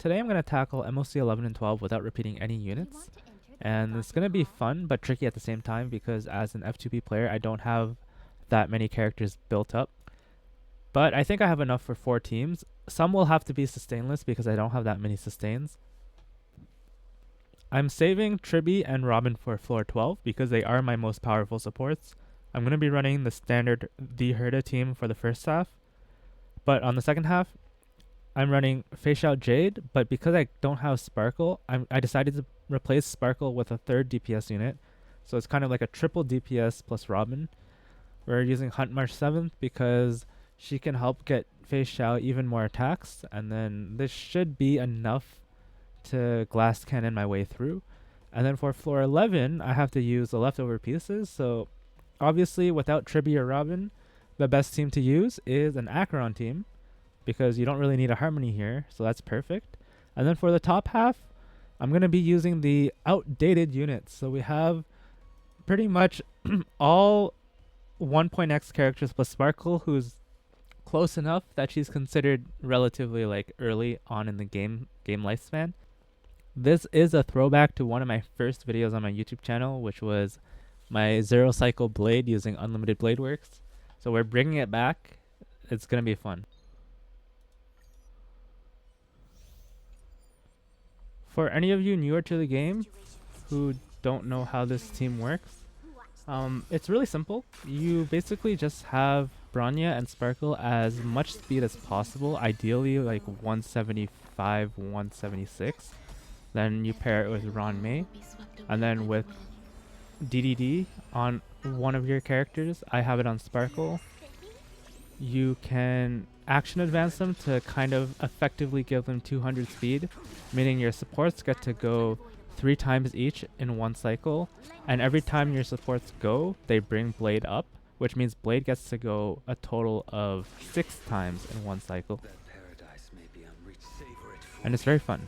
today I'm going to tackle MoC 11 and 12 without repeating any units. And it's going to be fun but tricky at the same time because as an F2P player I don't have that many characters built up. But I think I have enough for 4 teams. Some will have to be sustainless because I don't have that many sustains. I'm saving Tribby and Robin for floor 12 because they are my most powerful supports. I'm going to be running the standard THerta team for the first half. But on the second half, I'm running Face Out Jade, but because I don't have Sparkle, I decided to replace Sparkle with a third DPS unit. So it's kind of like a triple DPS plus Robin. We're using Hunt March 7th because she can help get Face Shao even more attacks, and then this should be enough to glass cannon my way through. And then for floor 11, I have to use the leftover pieces, so obviously without Tribby or Robin, the best team to use is an Acheron team, because you don't really need a Harmony here, so that's perfect. And then for the top half, I'm going to be using the outdated units. So we have pretty much all 1.x characters plus Sparkle, who's close enough that she's considered relatively like early on in the game lifespan. This is a throwback to one of my first videos on my YouTube channel, which was my 0 cycle blade using unlimited blade works. So we're bringing it back. It's going to be fun. For any of you newer to the game who don't know how this team works, it's really simple. You basically just have Bronya and Sparkle as much speed as possible, ideally like 175, 176. Then you pair it with Ron Mei, and then with DDD on one of your characters. I have it on Sparkle. You can action advance them to kind of effectively give them 200 speed, meaning your supports get to go 3 times each in one cycle, and every time your supports go, they bring Blade up, which means Blade gets to go a total of 6 times in one cycle. And it's very fun.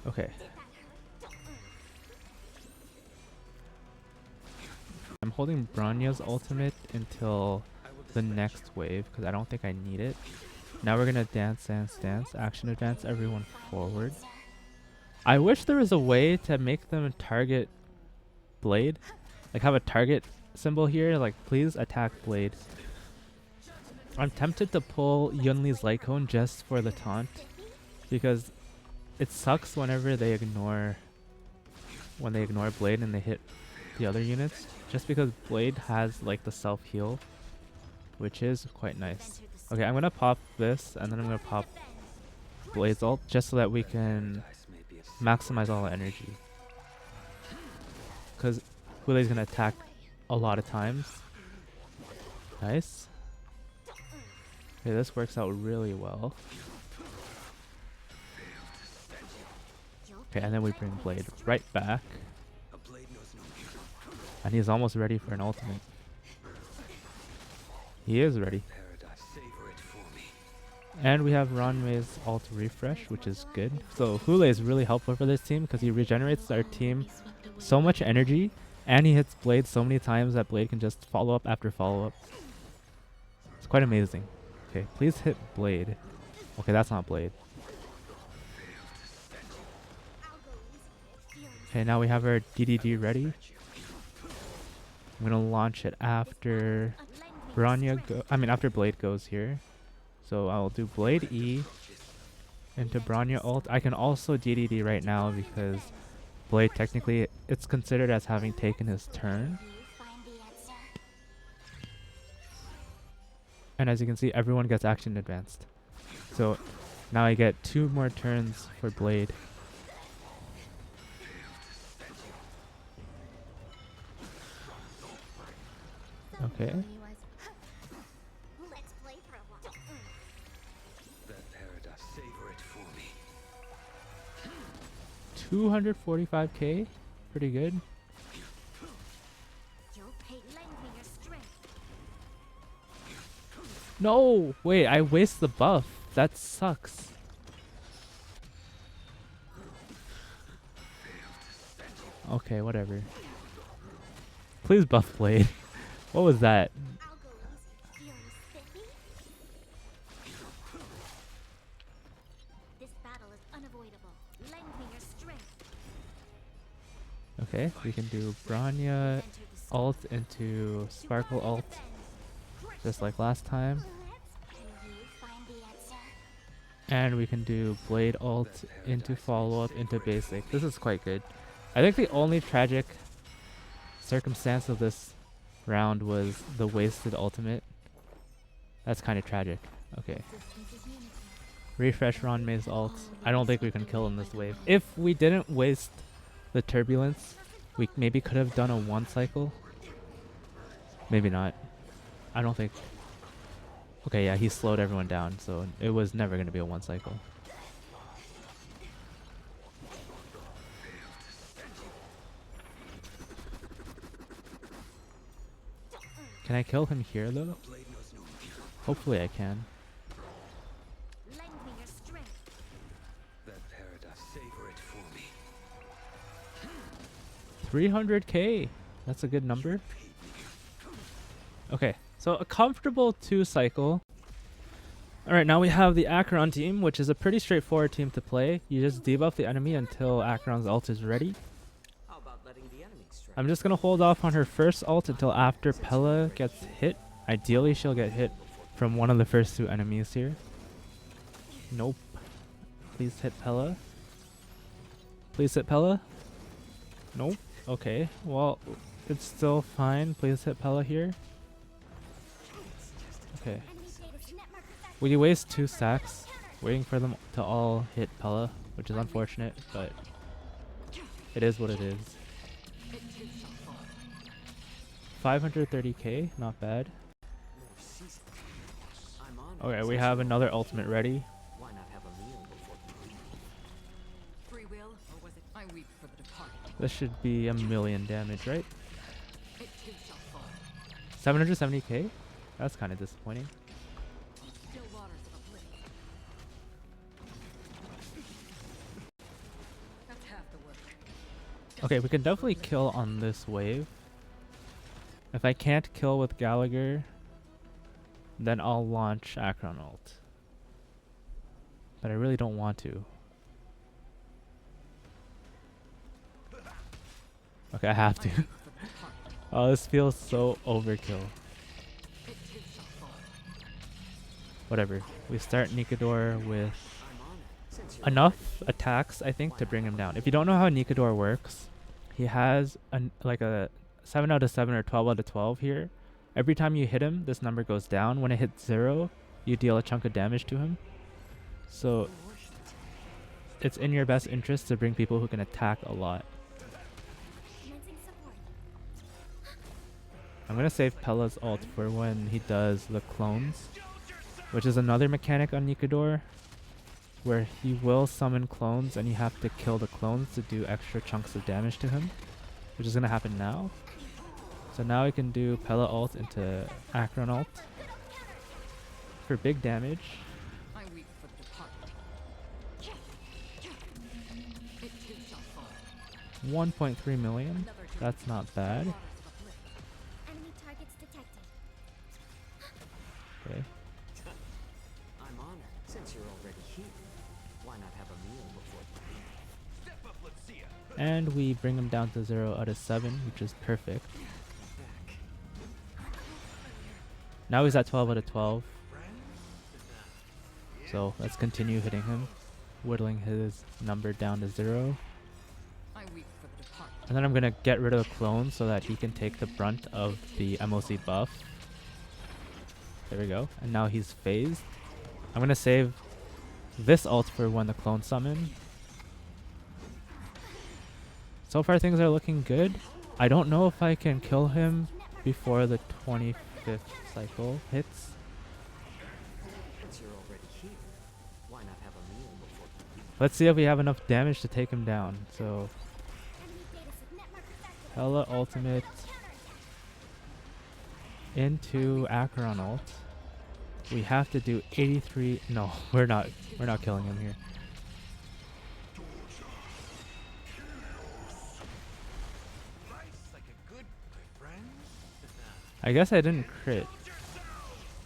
Okay. I'm holding Bronya's ultimate until the next wave because I don't think I need it. Now we're gonna dance, action advance everyone forward. I wish there was a way to make them target Blade. Like have a target symbol here, like please attack Blade. I'm tempted to pull Yunli's Light Cone just for the taunt because it sucks whenever they ignore Blade and they hit the other units, just because Blade has like the self heal, which is quite nice. Okay, I'm gonna pop this and then I'm gonna pop Blade's ult just so that we can maximize all the energy, because Hulei's gonna attack a lot of times. Nice. Okay, this works out really well. Okay, and then we bring Blade right back. And he's almost ready for an ultimate. He is ready. And we have Ranmei's ult refresh, which is good. So Hulei is really helpful for this team because he regenerates our team so much energy, and he hits Blade so many times that Blade can just follow up after follow up. It's quite amazing. Okay, please hit Blade. Okay, that's not Blade. Okay, now we have our DDD ready. I'm gonna launch it after after Blade goes here. So I'll do Blade E into Bronya ult. I can also DDD right now because Blade technically it's considered as having taken his turn. And as you can see, everyone gets action advanced. So now I get 2 more turns for Blade. Okay. 245k, pretty good. No, wait, I waste the buff. That sucks. Okay, whatever. Please buff Blade. What was that? I'll go easy. Feeling spiffy? This battle is unavoidable. Lend me your strength. Okay, we can do Branya Enter the storm. ult into Sparkle ult, just like last time. Can you find the answer? And we can do Blade ult into follow up into basic. This is quite good. I think the only tragic circumstance of this round was the wasted ultimate. That's kind of tragic. Okay. Refresh Ranmei's ult. I don't think we can kill in this wave. If we didn't waste the turbulence, we maybe could have done a 1 cycle. Maybe not. I don't think. Okay, yeah, he slowed everyone down, so it was never going to be a 1 cycle. Can I kill him here though? Hopefully I can. Lend me your strength. That paradise, savor it for me. 300k. That's a good number. Okay, so a comfortable 2 cycle. Alright, now we have the Acheron team, which is a pretty straightforward team to play. You just debuff the enemy until Acheron's ult is ready. How about letting the enemy strike? I'm just gonna hold off on her first ult until after Pella gets hit. Ideally, she'll get hit from one of the first 2 enemies here. Nope. Please hit Pella. Please hit Pella. Nope. Okay, well, it's still fine. Please hit Pella here. Okay. Enemy data network effect. We waste 2 stacks waiting for them to all hit Pella, which is unfortunate, but it is what it is. 530k, not bad. I'm on it. Okay, we have another ultimate ready. Why not have a meal before Free will, or was it I weep for the departed? This should be a million damage, right? It too shall fall. 770k? That's kind of disappointing. Still waters of oblivion. That's half the work. Okay, we can definitely kill on this wave. If I can't kill with Gallagher, then I'll launch Acheron ult. But I really don't want to. Okay, I have to. I weep for the departed. Oh, this feels so overkill. It too shall fall. Whatever. We start Nikador with I'm on it. Since you're enough attacks, I think, to bring him down. If you don't know how Nikador works, he has like a 7 out of 7 or 12 out of 12 here. Every time you hit him, this number goes down. When it hits 0, you deal a chunk of damage to him. So it's in your best interest to bring people who can attack a lot. Commencing support. I'm going to save Pella's ult for when he does the clones, which is another mechanic on Nikador, where he will summon clones and you have to kill the clones to do extra chunks of damage to him, which is going to happen now. So now we can do Pella ult into Acheron ult for big damage. I weep for the departed. It too shall fall. 1.3 million. Another to That's not bad. waters of oblivion. Enemy targets detected. Okay. I'm on it. Since you're already here, why not have a meal before Step up, let's see ya. And we bring him down to 0 out of 7, which is perfect. Now he's at 12 out of 12. So let's continue hitting him, whittling his number down to 0. I weep for the departed. And then I'm going to get rid of the clone so that he can take the brunt of the MoC buff. There we go. And now he's phased. I'm going to save this ult for when the clone summon. So far things are looking good. I don't know if I can kill him before the 25th cycle hits. since you're already here, why not have a meal before Let's see if we have enough damage to take him down. So Enemy data network effect. Hella ultimate into Acheron ult. We have to do 83. No, we're not killing him here. Nice, like a good friend. I guess I didn't crit.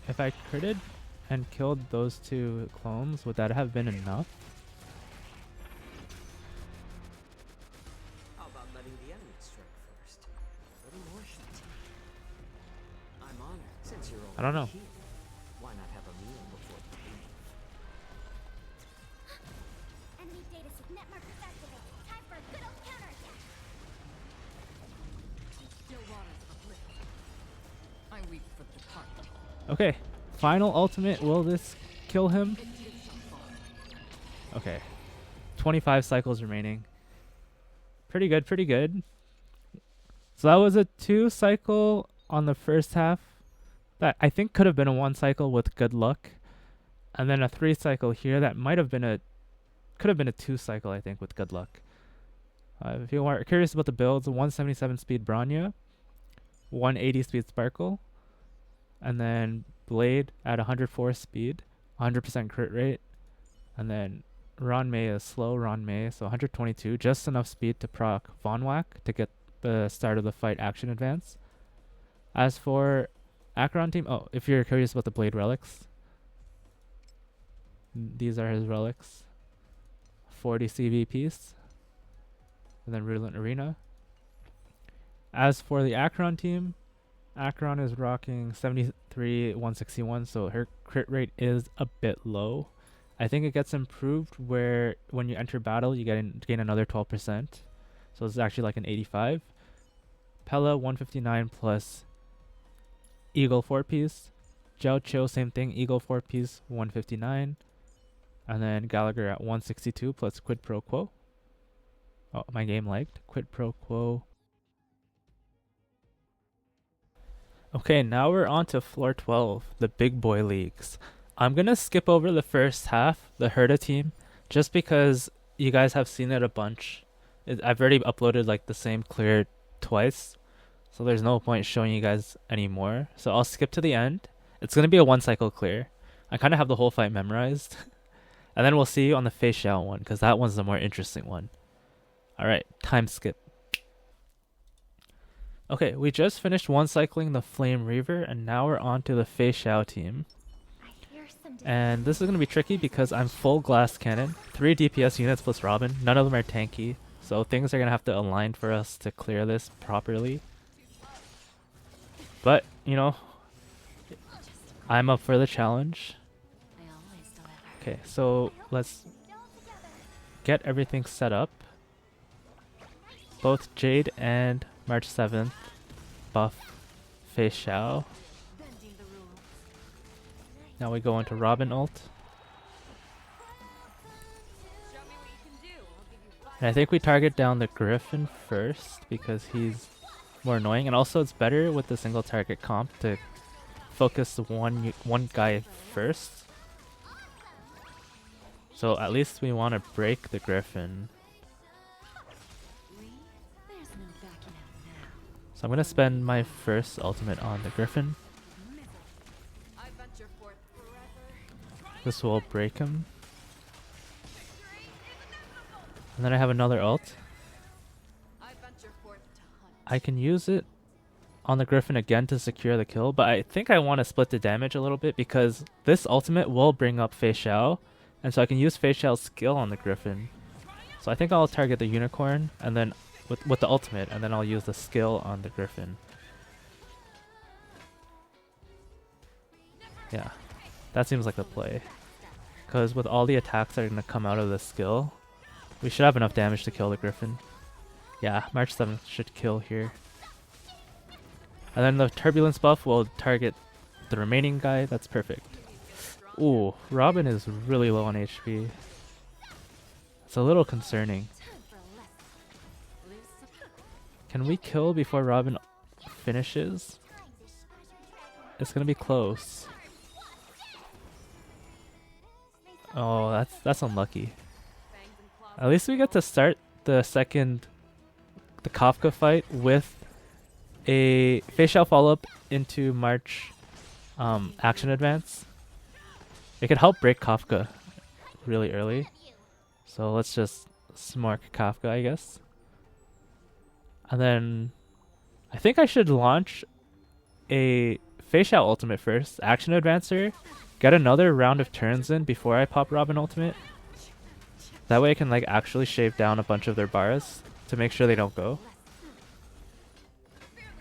If I critted and killed those two clones, would that have been enough? How about letting the enemy strike first? A little more shit. I'm honored since you're already I don't know. here. Why not have a meal before you leave? Enemy data set network activated. Time for a good old counterattack. Still waters uplift. I weep for the departed. Okay. Final ultimate. Will this kill him? It did so far. Okay. 25 cycles remaining. Pretty good, pretty good. So that was a 2 cycle on the first half. That I think could have been a 1 cycle with good luck. And then a 3 cycle here that might have been could have been a 2 cycle, I think, with good luck. If you are curious about the builds, 177 speed Bronya, 180 speed Sparkle, and then Blade at 104 speed, 100% crit rate, and then Ron Mei is slow Ron Mei, so 122, just enough speed to proc Von Whack to get the start of the fight action advance. As for Acheron team, oh, if you're curious about the Blade relics, these are his relics. 40 CV piece, and then Rudolent Arena. As for the Acheron team, Acheron is rocking 73 161, so her crit rate is a bit low. I think it gets improved where when you enter battle you gain another 12%, so it's actually like an 85. Pella 159 plus Eagle 4 piece. Jiao Qiu same thing, Eagle 4 piece 159, and then Gallagher at 162 plus Quid Pro Quo. Oh, my game lagged. Quid Pro Quo. Okay, now we're on to floor 12, the big boy leagues. I'm going to skip over the first half, the Herta team, just because you guys have seen it a bunch. I've already uploaded like the same clear twice, so there's no point showing you guys anymore. So I'll skip to the end. It's going to be a 1 cycle clear. I kind of have the whole fight memorized. And then we'll see you on the Fei Xiao one, because that one's the more interesting one. Alright, time skip. Okay, we just finished 1 cycling the Flame Reaver, and now we're on to the Fei Xiao team. I hear some And this is going to be tricky because I'm full glass cannon, 3 DPS units plus Robin, none of them are tanky, so things are going to have to align for us to clear this properly. But, you know, I'm up for the challenge. I always deliver. Okay, so let's Still together. get everything set up. Both Jade and March 7th buff Fei Xiao. Bending the rules. Now we go into Robin ult. Show me what you can do. I'll give you 5. And I think we target down the Griffin first because he's more annoying. And also it's better with the single target comp to focus one guy first. So at least we want to break the Griffin. There's no backing out now. So I'm going to spend my first ultimate on the Griffin. I venture forth forever. This will break him. And then I have another ult. I venture forth to hunt. I can use it on the Griffin again to secure the kill, but I think I want to split the damage a little bit because this ultimate will bring up Fei Xiao, and so I can use Fei Xiao's skill on the Griffin. So I think I'll target the Unicorn and then with the ultimate, and then I'll use the skill on the Griffin. Yeah, that seems like the play. Because with all the attacks that are going to come out of the skill, we should have enough damage to kill the Griffin. Yeah, March 7th should kill here. And then the Turbulence buff will target the remaining guy. That's perfect. Ooh, Robin is really low on HP. It's a little concerning. Time for a lesson. Lose support. Can we kill before Robin finishes? Time to smash your dragon. It's gonna be close. Oh, that's unlucky. Fangs and claws. At least we get to start the Kafka fight with a Fei Xiao follow-up into March action advance. It could help break Kafka really early. So let's just smart Kafka, I guess. And then I think I should launch a Face Out ultimate first, Action Advancer, get another round of turns in before I pop Robin ultimate. That way I can like actually shave down a bunch of their bars to make sure they don't go.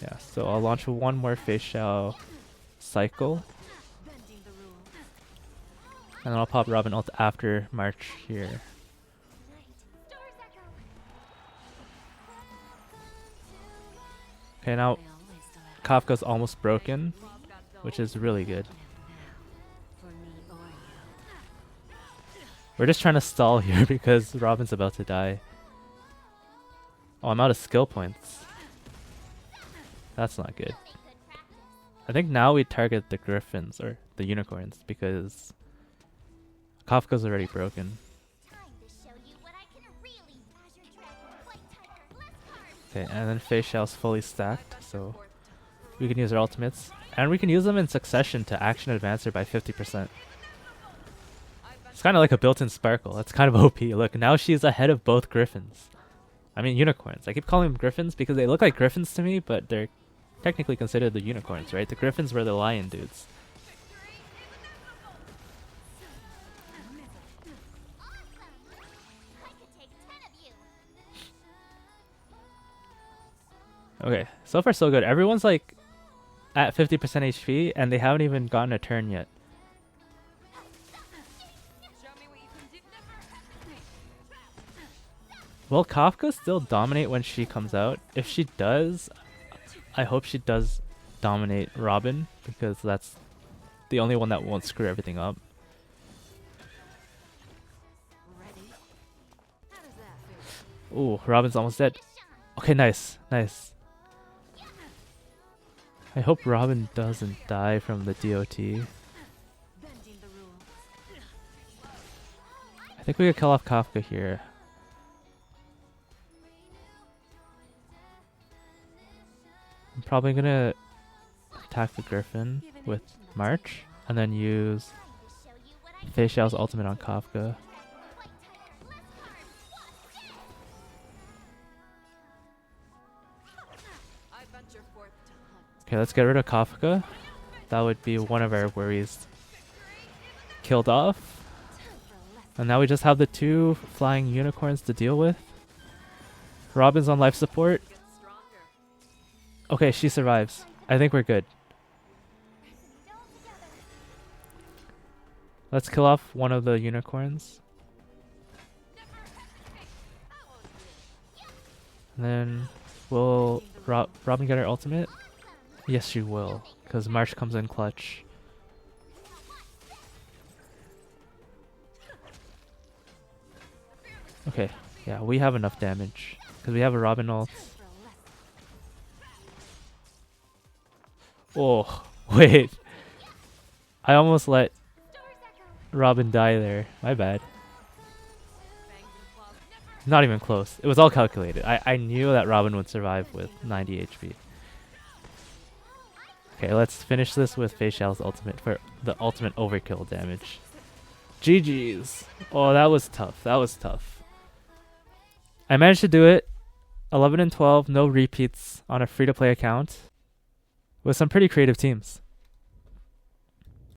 Yeah, so I'll launch one more Face Out cycle. And then I'll pop Robin ult after March here. Okay, now Kafka's almost broken, which is really good. We're just trying to stall here because Robin's about to die. Oh, I'm out of skill points. That's not good. I think now we target the griffins or the unicorns because Kafka's already broken. Okay, and then Face Shell's fully stacked, so we can use our ultimates. And we can use them in succession to Action Advancer by 50%. It's kind of like a built-in sparkle. That's kind of OP. Look, now she's ahead of both griffins. I mean unicorns. I keep calling them griffins because they look like griffins to me, but they're technically considered the unicorns, right? The griffins were the lion dudes. Okay, so far so good. Everyone's like at 50% HP and they haven't even gotten a turn yet. Will Kafka still dominate when she comes out? If she does, I hope she does dominate Robin because that's the only one that won't screw everything up. Ooh, Robin's almost dead. Okay, nice, nice. I hope Robin doesn't die from the DOT. I think we could kill off Kafka here. I'm probably gonna attack the Griffin with March and then use Face Shell's ultimate on Kafka. Okay, let's get rid of Kafka. That would be one of our worries killed off. And now we just have the two flying unicorns to deal with. Robin's on life support. Okay, she survives. I think we're good. Let's kill off one of the unicorns. And then will Robin get her ultimate? Yes, she will, because March comes in clutch. Okay, yeah, we have enough damage, because we have a Robin ult. Oh, wait. I almost let Robin die there. My bad. Not even close. It was all calculated. I knew that Robin would survive with 90 HP. Okay, let's finish this with Face Shell's ultimate for the ultimate overkill damage. GG's. Oh, that was tough. That was tough. I managed to do it. 11 and 12, no repeats on a free-to-play account with some pretty creative teams.